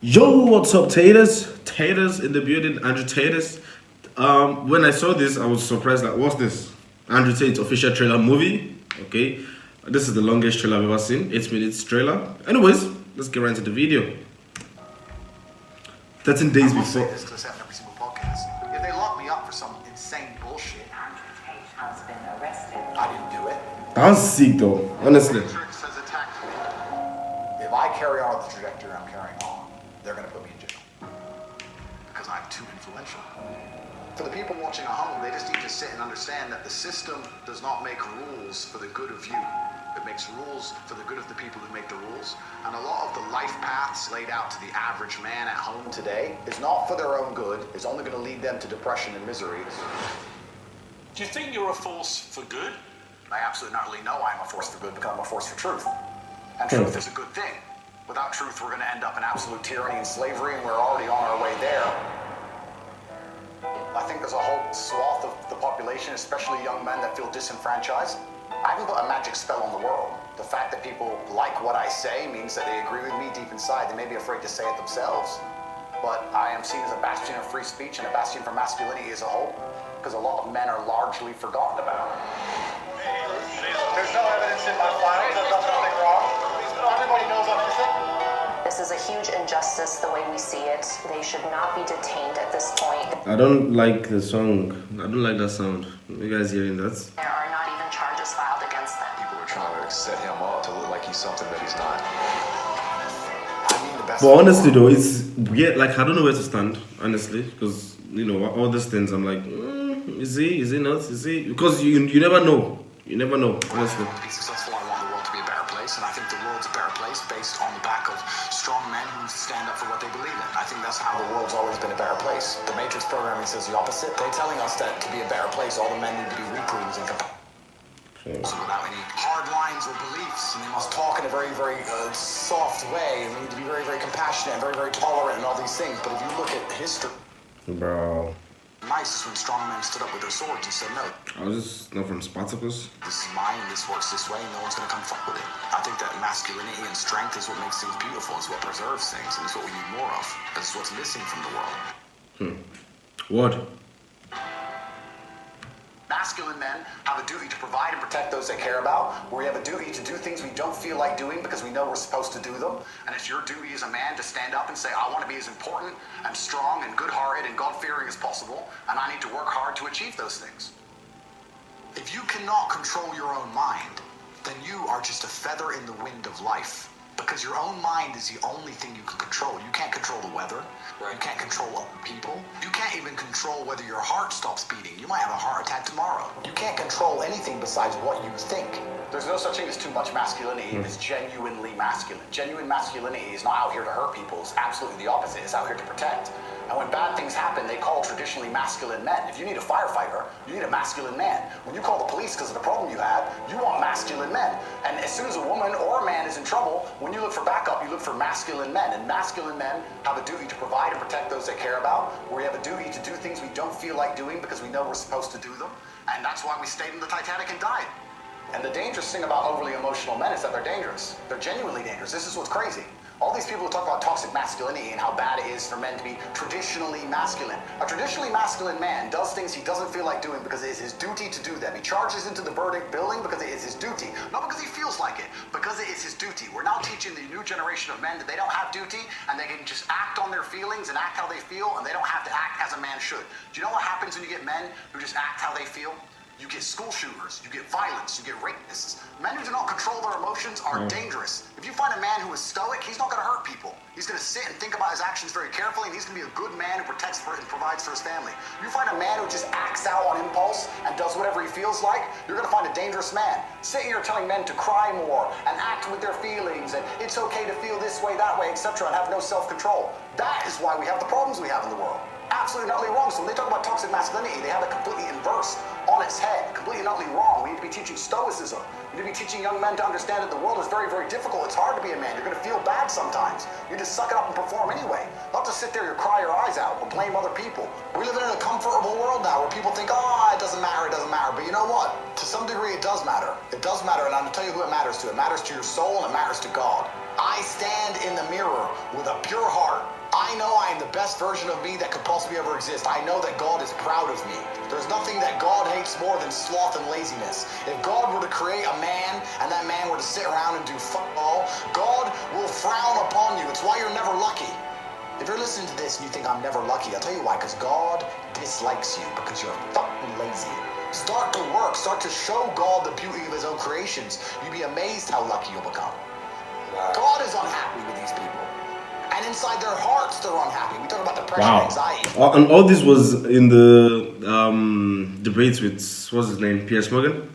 Yo, what's up, Taters? Taters in the building, Andrew Taters. When I saw this, I was surprised. Like, what's this? Andrew Tate's official trailer movie. Okay, this is the longest trailer I've ever seen. 8 minutes trailer. Anyways, let's get right into the video. 13 days before. This because I have every single podcast. If they lock me up for some insane bullshit, Andrew Tate has been arrested. I didn't do it. That was sick, though. Honestly. Matrix has attacked me. If I carry on with the trajectory I'm carrying on, they're going to put me in jail because I'm too influential. For the people watching at home, they just need to sit and understand that the system does not make rules for the good of you. It makes rules for the good of the people who make the rules. And a lot of the life paths laid out to the average man at home today is not for their own good. It's only going to lead them to depression and misery. Do you think you're a force for good? I absolutely not really know I'm a force for good because I'm a force for truth. And truth is a good thing. Without truth, we're going to end up in absolute tyranny and slavery, and we're already on our way there. I think there's a whole swath of the population, especially young men, that feel disenfranchised. I haven't put a magic spell on the world. The fact that people like what I say means that they agree with me deep inside. They may be afraid to say it themselves, but I am seen as a bastion of free speech and a bastion for masculinity as a whole, because a lot of men are largely forgotten about. There's no evidence in my files. I've done nothing wrong. Everybody knows I'm innocent. This is a huge injustice the way we see it. They should not be detained at this point. I don't like the song. I don't like that sound. You guys hearing that? There are not even charges filed against them. People are trying to set him up to look like he's something that he's not. I mean the best. But honestly, though, it's weird. Like, I don't know where to stand, honestly, because all these things. I'm like, is he? Is he not? Is he? Because you never know. You never know, honestly. To be successful, I want the world to be a better place, and I think the world's a better place based on the back of strong men who stand up for what they believe in. I think that's how the world's always been a better place. The Matrix programming says the opposite. They're telling us that to be a better place, all the men need to be weaklings and so without any hard lines or beliefs, and they must talk in a very, very soft way, and they need to be very, very compassionate and very, very tolerant and all these things. But if you look at history, Bro. nice is when strong men stood up with their swords and said no. I was just not from Spartacus. This is mine, this works this way, and no one's gonna come fuck with it. I think that masculinity and strength is what makes things beautiful, is what preserves things, and it's what we need more of. This is what's missing from the world. What? Masculine men have a duty to provide and protect those they care about. We have a duty to do things we don't feel like doing because we know we're supposed to do them. And it's your duty as a man to stand up and say, I want to be as important and strong and good-hearted and God-fearing as possible, and I need to work hard to achieve those things. If you cannot control your own mind, then you are just a feather in the wind of life. Because your own mind is the only thing you can control. You can't control the weather. Right. You can't control other people. You can't even control whether your heart stops beating. You might have a heart attack tomorrow. You can't control anything besides what you think. There's no such thing as too much masculinity. It's genuinely masculine. Genuine masculinity is not out here to hurt people. It's absolutely the opposite. It's out here to protect. And when bad things happen, they call traditionally masculine men. If you need a firefighter, you need a masculine man. When you call the police because of the problem you have, you want masculine men. And as soon as a woman or a man is in trouble, when you look for backup, you look for masculine men. And masculine men have a duty to provide and protect those they care about. We have a duty to do things we don't feel like doing because we know we're supposed to do them. And that's why we stayed in the Titanic and died. And the dangerous thing about overly emotional men is that they're dangerous. They're genuinely dangerous. This is what's crazy. All these people who talk about toxic masculinity and how bad it is for men to be traditionally masculine. A traditionally masculine man does things he doesn't feel like doing because it is his duty to do them. He charges into the verdict building because it is his duty. Not because he feels like it, because it is his duty. We're now teaching the new generation of men that they don't have duty and they can just act on their feelings and act how they feel, and they don't have to act as a man should. Do you know what happens when you get men who just act how they feel? You get school shooters, you get violence, you get rapists. Men who do not control their emotions are dangerous. If you find a man who is stoic, he's not going to hurt people. He's going to sit and think about his actions very carefully, and he's going to be a good man who protects and provides for his family. You find a man who just acts out on impulse and does whatever he feels like, you're going to find a dangerous man. Sitting here telling men to cry more and act with their feelings, and it's okay to feel this way, that way, etc., and have no self-control. That is why we have the problems we have in the world. Absolutely not wrong. So when they talk about toxic masculinity, they have it completely inverse on its head. Completely not wrong. We need to be teaching stoicism. We need to be teaching young men to understand that the world is very, very difficult. It's hard to be a man. You're going to feel bad sometimes. You just suck it up and perform anyway. Not to sit there and cry your eyes out or blame other people. We live in a comfortable world now where people think, oh, it doesn't matter, it doesn't matter. But you know what? To some degree, it does matter. It does matter, and I'm going to tell you who it matters to. It matters to your soul, and it matters to God. I stand in the mirror with a pure heart. I know I am the best version of me that could possibly ever exist. I know that God is proud of me. There's nothing that God hates more than sloth and laziness. If God were to create a man and that man were to sit around and do fuck all, God will frown upon you. It's why you're never lucky. If you're listening to this and you think I'm never lucky, I'll tell you why, because God dislikes you because you're fucking lazy. Start to work, start to show God the beauty of his own creations. You'd be amazed how lucky you'll become. God is unhappy with these people. And inside their hearts, they're unhappy. We talk about depression, anxiety. And all this was in the debates with, what's his name, Piers Morgan?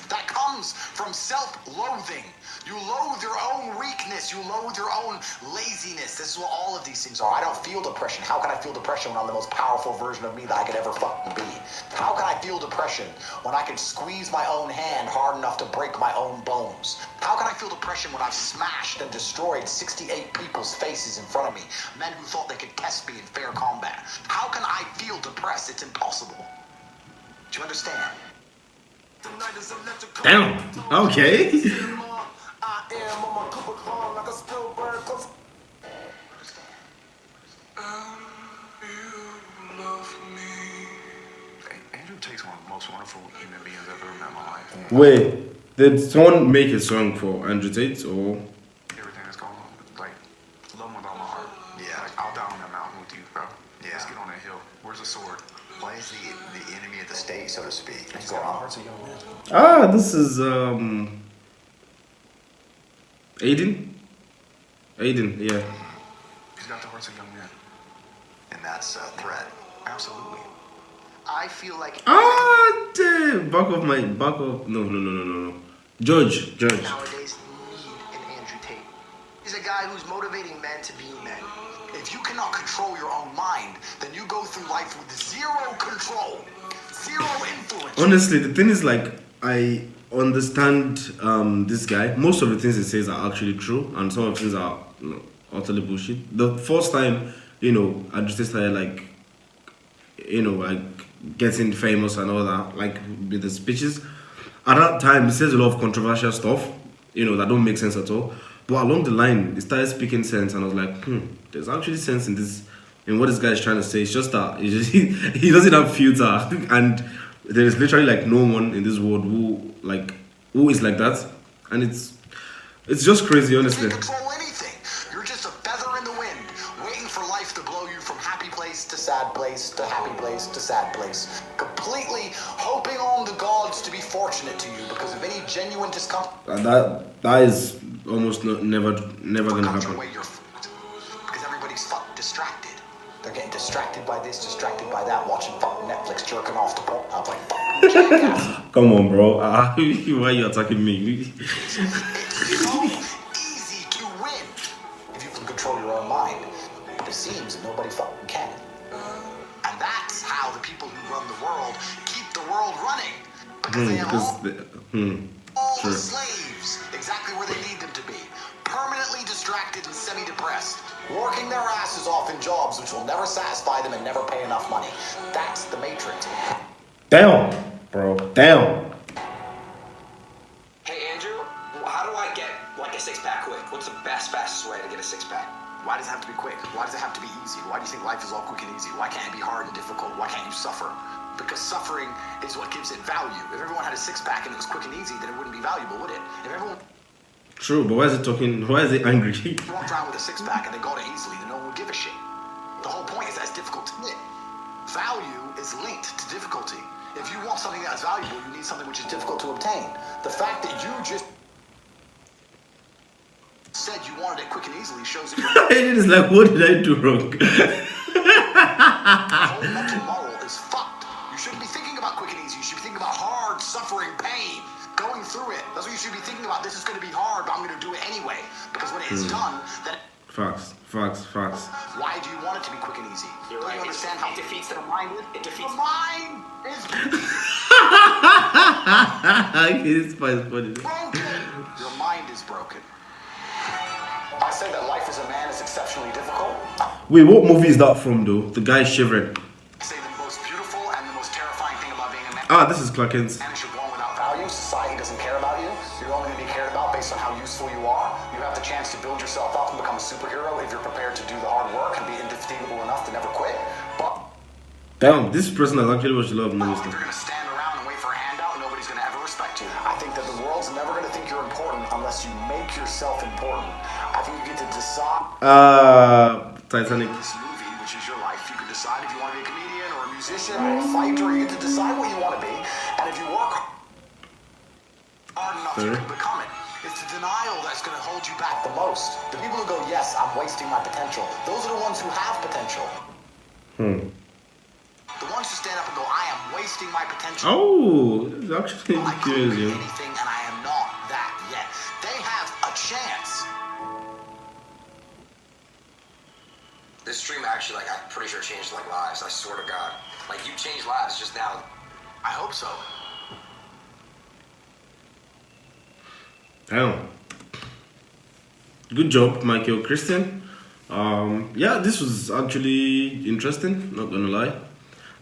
That comes from self-loathing. You loathe your own weakness. You loathe your own laziness. This is what all of these things are. I don't feel depression. How can I feel depression when I'm the most powerful version of me that I could ever fucking be? How can I feel depression when I can squeeze my own hand hard enough to break my own bones? How can I feel depression when I've smashed and destroyed 68 people's faces in front of me? Men who thought they could test me in fair combat. How can I feel depressed? It's impossible. Do you understand? Damn. Okay. Andrew Tate's one of the most wonderful human beings I've ever met in my life. Wait, did someone make a song for Andrew Tate or? Everything that's going on, like, love him with all my heart. Yeah. Like, I'll die on that mountain with you, bro. Yeah. Let's get on that hill. Where's the sword? Why is the enemy of the state, so to speak? He's got hearts of young men. Ah, this is Aiden, yeah. He's got the hearts of young men. And that's a threat. Absolutely. I feel like Damn, back off. No. George. nowadays need an Andrew Tate. He's a guy who's motivating men to be men. If you cannot control your own mind, then you go through life with zero control, zero influence. Honestly, the thing is, like, I understand this guy. Most of the things he says are actually true, and some of the things are utterly bullshit. The first time, Andrew Tate started, like, getting famous and all that, like, with the speeches, at that time, he says a lot of controversial stuff, that don't make sense at all. But along the line, he started speaking sense, and I was like, there's actually sense in this, in what this guy is trying to say. It's just that he doesn't have filter, and there is literally, like, no one in this world who is like that, and it's just crazy, honestly. You can't control anything. You're just a feather in the wind, waiting for life to blow you from happy place to sad place to happy place to sad place. Completely hoping on the gods to be fortunate to you because of any genuine discomfort. And that is almost never gonna happen. You're fucked. Because everybody's fucking distracted. They're getting distracted by this, distracted by that, watching fucking Netflix, jerking off to porn. I'm like, fucking jackass. Come on, bro. Why are you attacking me? It's so easy to win if you can control your own mind. But it seems that nobody fucking can. And that's how the people who run the world keep the world running. Because they have all the slaves exactly where they need them to be. Permanently distracted and semi-depressed. Working their asses off in jobs which will never satisfy them and never pay enough money. That's the Matrix. Damn, bro. Damn. Hey Andrew, how do I get like a six-pack quick? What's the fastest way to get a six-pack? Why does it have to be quick? Why does it have to be easy? Why do you think life is all quick and easy? Why can't it be hard and difficult? Why can't you suffer? Because suffering is what gives it value. If everyone had a six-pack and it was quick and easy, then it wouldn't be valuable, would it? If everyone True, but why is it angry? walked around with a six-pack and they got it easily, then no one would give a shit. The whole point is that it's difficult to get. Value is linked to difficulty. If you want something that's valuable, you need something which is difficult to obtain. The fact that you just said you wanted it quick and easily shows that It is like, what did I do wrong? your whole mental model is fucked. You shouldn't be thinking about quick and easy. You should be thinking about hard, suffering, pain, going through it. That's what you should be thinking about. This is going to be hard, but I'm going to do it anyway. Because when it's done, then Facts. why do you want it to be quick and easy? You're Don't right. you understand how It defeats the mind. It defeats. the mind is It's funny. broken. Your mind is broken. I say that life as a man is exceptionally difficult. Wait, what movie is that from, though? The guy shivering. I say the most beautiful and the most terrifying thing about being a man. Ah, this is Clark Kent. Man is you're born without value. Society doesn't care about you. You're only going to be cared about based on how useful you are. You have the chance to build yourself if you're prepared to do the hard work and be indefatigable enough to never quit. But Damn, this person has actually watched a lot of if movies you're now. going to stand around and wait for a handout, nobody's going to ever respect you. I think that the world's never going to think you're important unless you make yourself important. I think you get to decide Titanic. this movie, which is your life. You can decide if you want to be a comedian or a musician or a fighter. You get to decide what you want to be, and if you work hard enough, you can become it. It's the denial that's going to hold you back the most. The people who go, yes, I'm wasting my potential, those are the ones who have potential. The ones who stand up and go, I am wasting my potential. Oh, that's actually I could curious, be yeah. anything and I am not that yet. They have a chance. This stream actually, like, I'm pretty sure changed, like, lives. I swear to God. Like, you changed lives just now. I hope so. Damn. Good job, Michael Christian. Yeah, this was actually interesting, not gonna lie.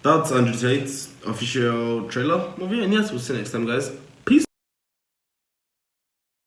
That's Andrew Tate's official trailer movie, and yes, we'll see you next time, guys.